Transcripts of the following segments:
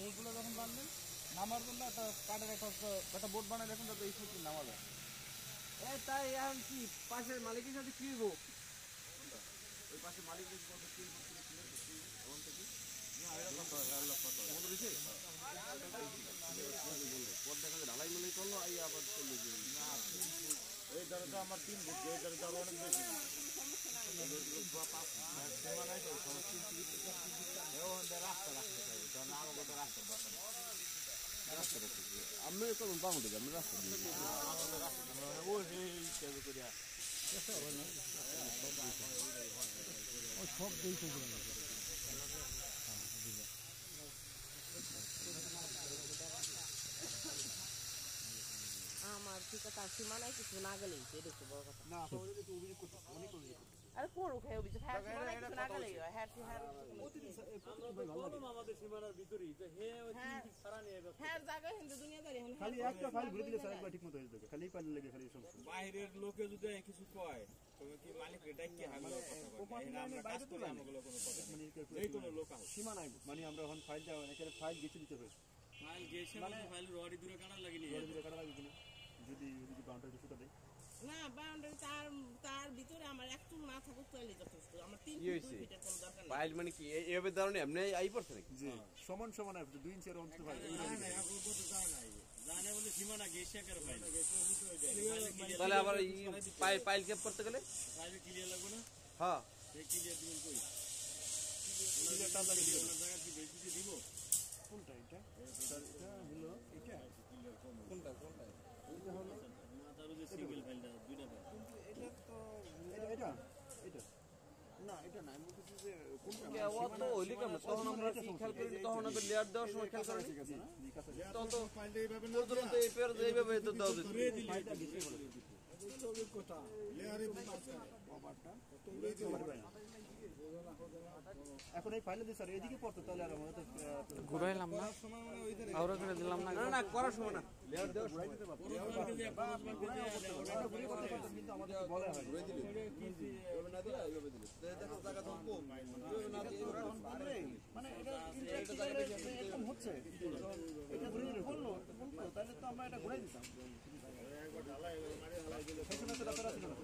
এইগুলো যখন বানবেন নামার জন্য একটা কাঠের একটা বোট বানায় দেখুন যাতে এই ফুট নামা যায়। তাই এখন কি পাশের মালিকের সাথে কি হইব? ওই পাশে মালিক ঢালাই মিলাই করলো এই আবার চলে এই জায়গাটা আমার 3 ফুট, এই জায়গাটা আরো অনেক বেশি। আমি করুন বামুটে যাবেন রাস্তা সব দুই আমার ঠিক আছে আর সীমানায় কিছু না গেলেই এটা হচ্ছে বড় কথা। না অভিযোগ করতে অনেক অভিযোগ আরে করুক হ্যাঁ অভিযোগ, হ্যাঁ সীমানায় কিছু না গেলেই হয়। হ্যাঁ আমাদের সীমানার ভিতরেই তো হ্যাঁ জায়গায় হিন্দু দুনিয়াদারি এখন খালি একটা ফাইল ঘুরে দিলে স্যার একবার ঠিক মতো হয়ে যাবে। খালি ফাইল লেগে খালি সমস্যা। বাইরের লোকে যদি কিছু কয় তুমি কি মালিককে ডাকিয়ে হাগলো কথা বলে এরা আমরা কাজ করে আমগুলো কোনো কথা মানে এই কোন লোক আছে সীমা নাই মানে আমরা এখন ফাইল যাও এখানে ফাইল গেছে দিতে হবে। ফাইল গেছে মানে ফাইল রডি দূরে কাটা লাগেনি, রডি দূরে কাটা লাগবে কিনা যদি বাউন্ডারি সুতা দেয় না বাউন্ডারি তার ভিতরে আমার একটু না থাকুক তাহলে যথেষ্ট। আমার 3 ফিটের কোনো দরকার নেই। ফাইল মানে কি এইভাবে ধরনে এমনি আই পড়ছে নাকি? জি সমান সমান আছে 2 ইঞ্চি এর অন্তর ফাইল না এখন কত যায় নাই জানে বলে সীমানা গেছে কার ফাইল তাহলে আবার এই ফাইল ক্যাপ করতে গেলে ফাইল ক্লিয়ার লাগবে না? হ্যাঁ এই ক্লিয়ার দিবেন কই? ক্লিয়ার টান লাগে দিও আপনার জায়গা কি বেশি দিব? কোনটা এটা স্যার এটা হলো এটা কোনটা এটা হলো না তারও যে সিঙ্গেল ফাইলটা দুইটা ফাইল কিন্তু এটা তো এটা না এটা না আমি বলছি যে কোনটা ও তো ওইলি কেমন তখন আমরা কি খেয়াল করি তখন আমরা লেয়ার দেওয়ার সময় খেয়াল করি ঠিক আছে না তখন তো ফাইলটা এইভাবে না তুরন্ত এই পেয়ার এইভাবে তো দাও দিত ফাইলটা দিতে বলে এটা অভিজ্ঞতা লেয়ারে বাবাটা এখন এই ফাইলে দিই স্যার এদিকে পড়তো তাহলে আর আমাদের ঘুরাইলাম না আউরা করে দিলাম না না করার সময় না লেয়ার দেওয়া ঘুরাই দিতে পারতো ঘুরে করতে পারতাম কিন্তু আমাদের বলা হয় ঘুরে দিলে এভাবে না দিলে এইভাবে দিলে দেখো জায়গা তো কম মানে এটা এরকম হচ্ছে এটা ঘুরে দিলে বললো তাহলে তো আমরা এটা ঘুরাই দিতাম একবার ঢালাই মারি ঢালাই দিলে সেখানে তো রাস্তা ছিল না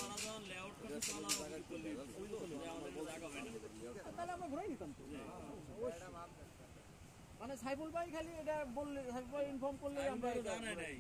মারা যান লেআউট করে চলা করলে আমাদের জায়গা হয় না তাহলে আমরা ঘুরাই নিতাম তো মানে সাইফুল ভাই খালি এটা বললে সাইফুল ভাই ইনফর্ম করলে আমরা জানাই নাই